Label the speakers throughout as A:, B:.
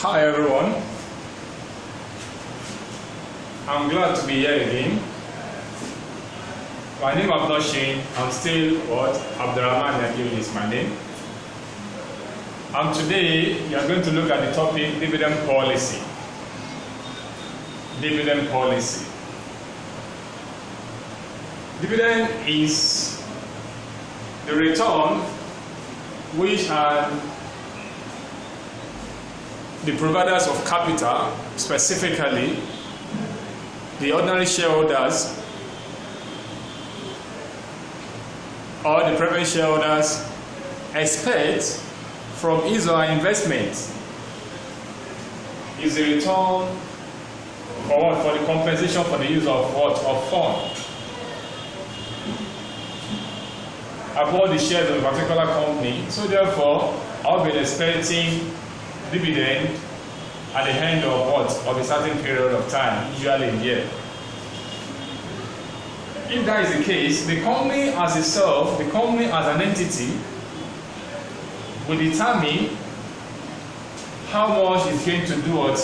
A: Hi everyone, I'm glad to be here again. My name has not changed. I'm still Abdurrahman Nabil is my name. And today we are going to look at the topic dividend policy. Dividend policy. Dividend is the return which are the providers of capital, specifically the ordinary shareholders or the private shareholders, expect from his or her investment is a return for what? For the compensation for the use of what? Of fund. I bought the shares of a particular company, so therefore I'll be expecting dividend at the end of what? Of a certain period of time, usually a year. If that is the case, the company as itself, the company as an entity, will determine how much it's going to do what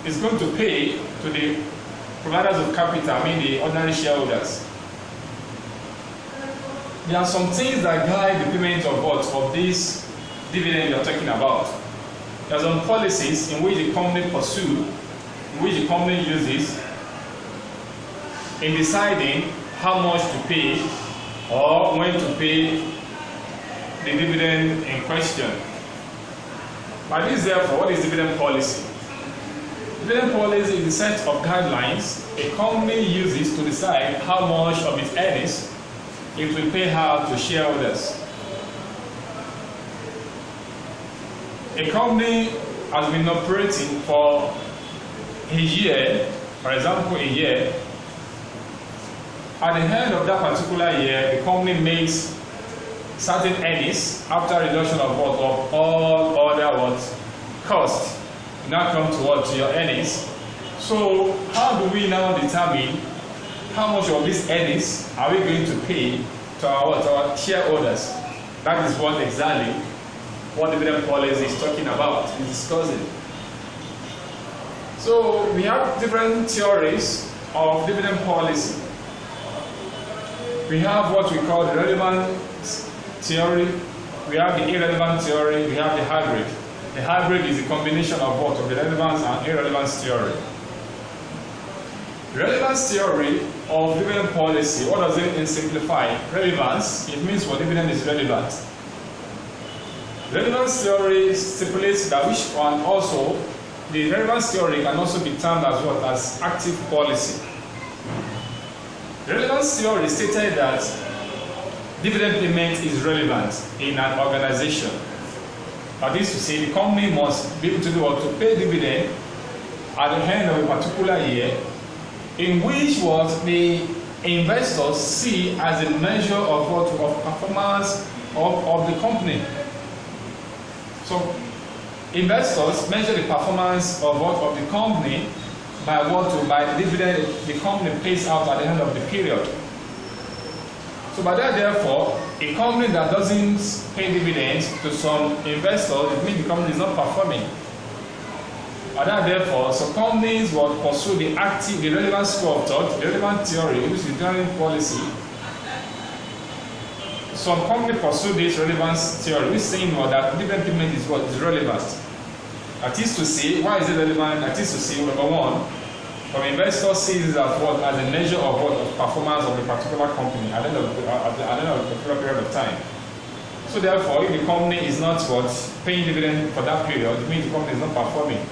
A: it's going to pay to the providers of capital, I mean the ordinary shareholders. There are some things that guide the payment of what? Of this dividend you're talking about. There are some policies in which the company pursues, in which the company uses in deciding how much to pay or when to pay the dividend in question. By this, therefore, what is dividend policy? Dividend policy is the set of guidelines a company uses to decide how much of its earnings it will pay out to shareholders. A company has been operating for a year, for example, a year. At the end of that particular year, the company makes certain earnings after reduction of what? Of all other what? Costs. Now come to what? To your earnings. So how do we now determine how much of these earnings are we going to pay to our what? To our shareholders? That is what exactly what dividend policy is talking about, is discussing. So we have different theories of dividend policy. We have what we call the relevant theory, we have the irrelevant theory, we have the hybrid. The hybrid is a combination of what? Of the relevance and irrelevance theory. Relevance theory of dividend policy, what does it simplify? Relevance, it means what dividend is relevant. Relevance theory stipulates that which one also, the relevance theory can also be termed as what? As active policy. Relevance theory stated that dividend payment is relevant in an organization. That is to say, the company must be able to do what? To pay dividend at the end of a particular year, in which what the investors see as a measure of what? Of performance of the company. So investors measure the performance of what? Of the company by what? By the dividend the company pays out at the end of the period. So by that, therefore, a company that doesn't pay dividends to some investors, it means the company is not performing. By that, therefore, some companies will pursue the relevant school of thought, the relevant theory, which is dividend policy. Some companies pursue this relevance theory, which is saying that dividend payment is what? Is relevant. That is to say, why is it relevant? That is to say, number one, from investors sees it as what? As a measure of what? Of performance of a particular company at the end of a particular period of time. So therefore, if the company is not what? Paying dividend for that period, it means the company is not performing.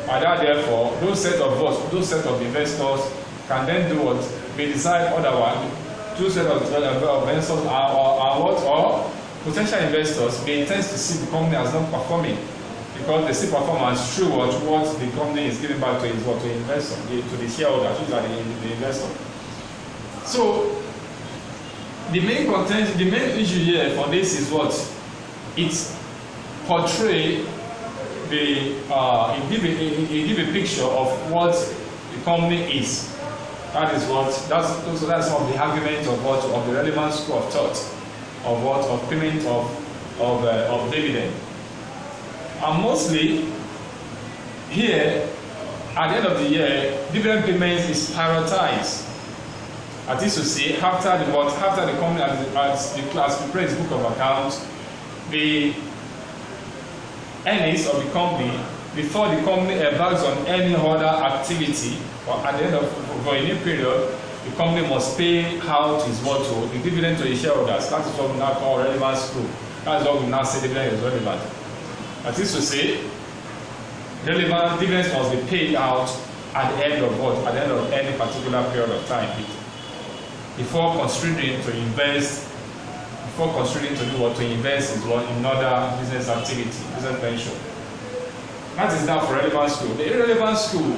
A: By that, therefore, those set of investors can then do what? They decide otherwise. Two set of investors are what? Or potential investors may intend to see the company as not performing, because they see performance through what the company is giving back to is what? To investors, to the shareholders, which are the investor. So the main issue here for this is what? It portrays it give a picture of what the company is. That's some of the arguments of the relevant school of thought of payment of dividend. And mostly here, at the end of the year, dividend payments is prioritized. That is to say, after the company has prepared its book of accounts, the earnings of the company, before the company embarks on any other activity, or at the end of for a new period, the company must pay out the dividend to the shareholders. That is what we now call relevance group. That is what we now say dividend is relevant. That is to say, relevant dividends must be paid out at the end of what? At the end of any particular period of time. Before considering to invest, to invest in other business activity, business venture. That is now for relevant school. The irrelevant school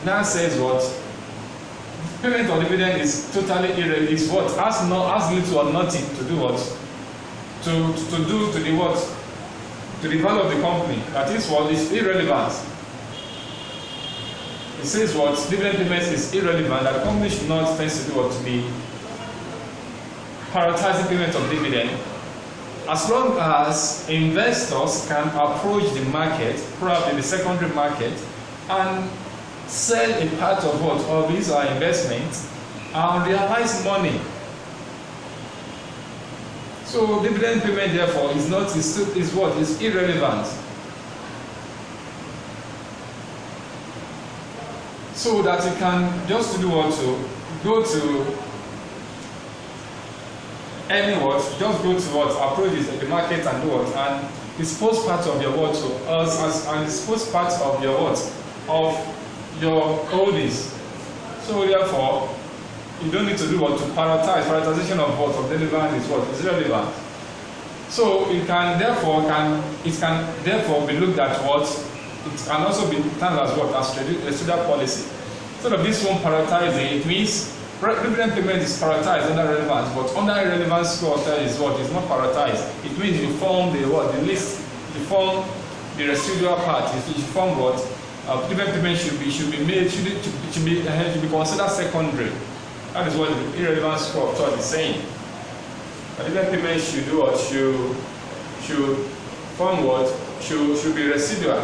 A: now says what? Payment of dividend is totally irrelevant. Is what? Has little or nothing to do what? To do to the what? To the value of the company. That is what is irrelevant. It says what? Dividend payments is irrelevant. That the company should not spend to do what? To be prioritizing payment of dividend, as long as investors can approach the market, probably the secondary market, and sell a part of what of these are investments and realize money. So dividend payment therefore is irrelevant. So that you can just do what to go to approach the market and do what and dispose part of your what to us and dispose part of your what of your holdings. So therefore, you don't need to do what to prioritize. Prioritization of what of relevant is what is relevant. So it can therefore be looked at what it can also be termed as what as residual policy. Instead of this one prioritizing, it means dividend payment is prioritized under relevance, but under irrelevance score is what is not prioritized. It means you form the list, you form the residual part. You form what dividend payment should be considered secondary. That is what the irrelevance score of thought is saying. Dividend payment should do what should form what should be residual.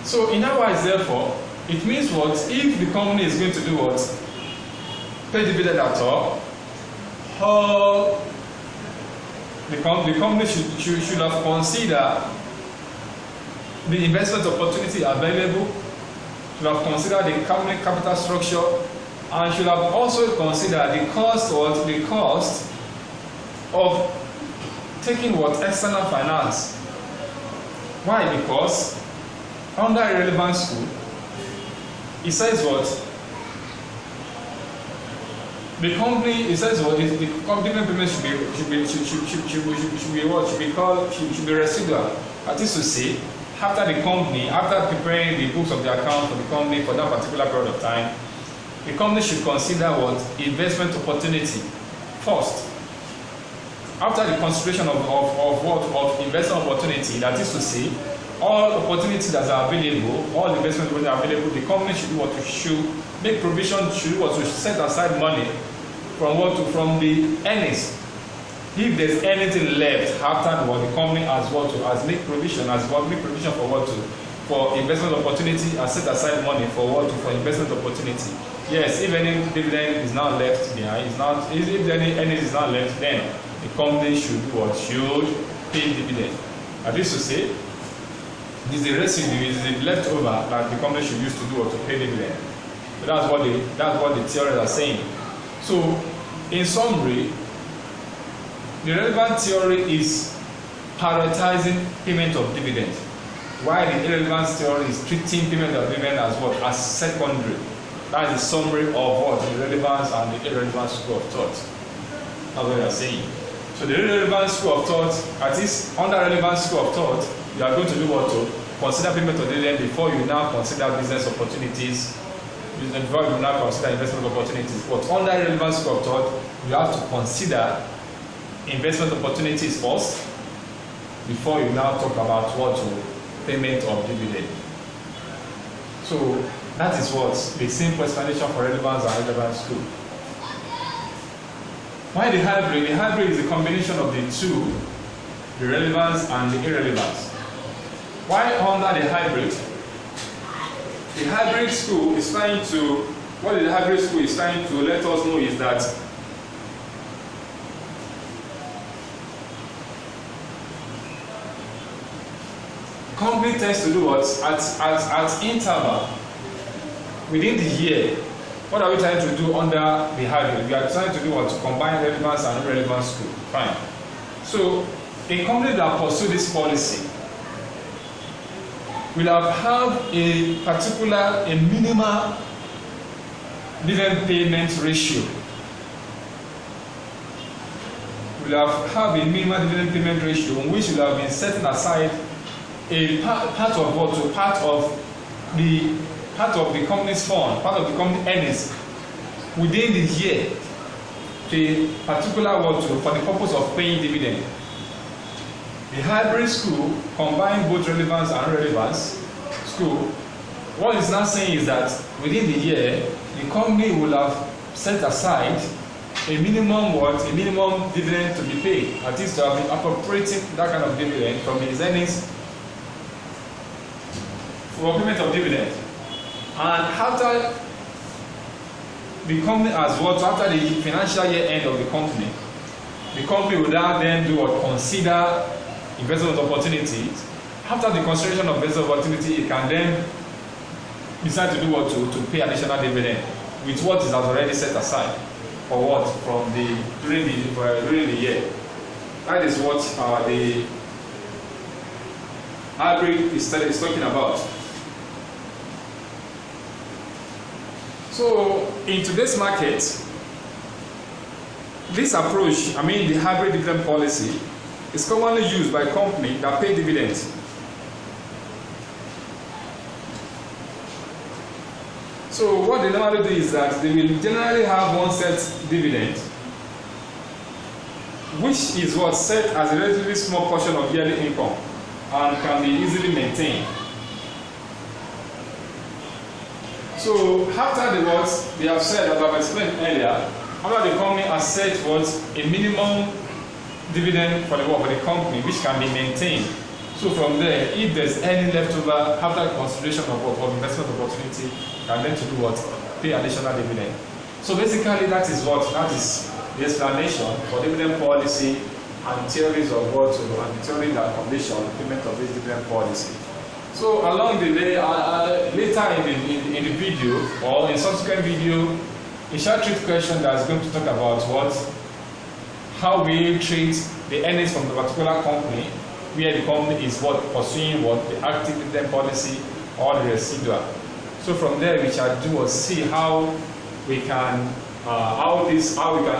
A: So in other words, therefore, it means what? If the company is going to do what? Pay dividend at all, the company should have considered the investment opportunity available, should have considered the company capital structure, and should have also considered the cost of taking what? External finance. Why? Because under irrelevant school, it says what? The company, it says what? The dividend payment should be residual. That is to say, after preparing the books of the account for the company for that particular period of time, the company should consider what? Investment opportunity first. After the consideration of investment opportunity, that is to say, all opportunities that are available, all investments that are available, the company should do what should make provision, should set aside money from the earnings. If there's anything left after what the company has make provision for investment opportunity, has set aside money for investment opportunity. Yes, if any dividend is not left behind, if any earnings is not left, then the company should do what should pay dividend. That is to say, this is the residue, is the leftover that the company should use to do or to pay dividend. So that's what the theories are saying. So, in summary, the relevant theory is prioritizing payment of dividend, while the irrelevant theory is treating payment of dividend as what? As secondary. That is the summary of what? The relevance and the irrelevant school of thought. That's what they are saying. So the irrelevant school of thought, at least under relevant school of thought, you are going to do what? To consider payment of dividend before you now consider business opportunities, before you now consider investment opportunities. But under relevant school of thought, you have to consider investment opportunities first before you now talk about what to payment of dividend. So that is what the simple explanation for relevance and relevant school. Why the hybrid? The hybrid is a combination of the two. the relevance and the irrelevance. While under the hybrid school is trying to, what the hybrid school is trying to let us know is that company tends to do what? At interval within the year. What are we trying to do under the hybrid? We are trying to do what? To combine relevance and irrelevance school. Fine. So a company that pursue this policy will have a minimal dividend payment ratio. Will have a minimal dividend payment ratio in which will have been setting aside a part of the company's fund, part of the company earnings within the year, the particular for the purpose of paying dividend. The hybrid school combine both relevance and irrelevance school. What it's not saying is that within the year, the company will have set aside a minimum dividend to be paid, at least to have been appropriating that kind of dividend from his earnings for payment of dividend. And after the company after the financial year end of the company will then do what? Consider investment opportunities. After the consideration of investment opportunity, it can then decide to do what? To pay additional dividend with what is already set aside for what? During the year. That is what the hybrid is talking about. So in today's market, this approach, the hybrid dividend policy, is commonly used by companies that pay dividends. So what they normally do is that they will generally have one set dividend, which is what set as a relatively small portion of yearly income and can be easily maintained. So after the words they have said, as I've explained earlier, after the company has set a minimum dividend for the company which can be maintained. So from there, if there's any leftover after consideration of investment opportunity, can then to do what? Pay additional dividend. So basically that is the explanation for dividend policy and theories of and the theory that condition payment of this dividend policy. So along the way, later in the video or in subsequent video, a short treat question that is going to talk about how we treat the earnings from the particular company, where the company is pursuing the active dividend policy or the residual. So from there, we shall see how we can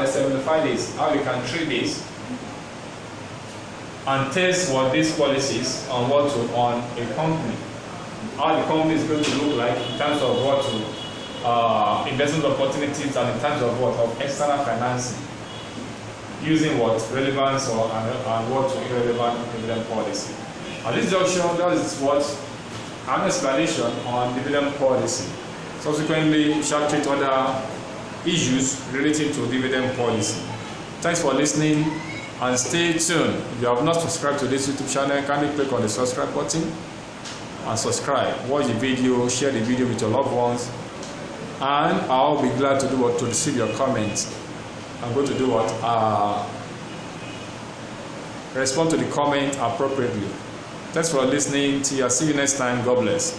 A: simplify this, how we can treat this, and test these policies on a company, how the company is going to look like in terms of investment opportunities and in terms of external financing, using relevance and irrelevant dividend policy. At this junction, that is an explanation on dividend policy. Subsequently, we shall treat other issues relating to dividend policy. Thanks for listening and stay tuned. If you have not subscribed to this YouTube channel, kindly click on the subscribe button and subscribe. Watch the video, share the video with your loved ones, and I'll be glad to to receive your comments. I'm going to respond to the comment appropriately. Thanks for listening. See you next time. God bless.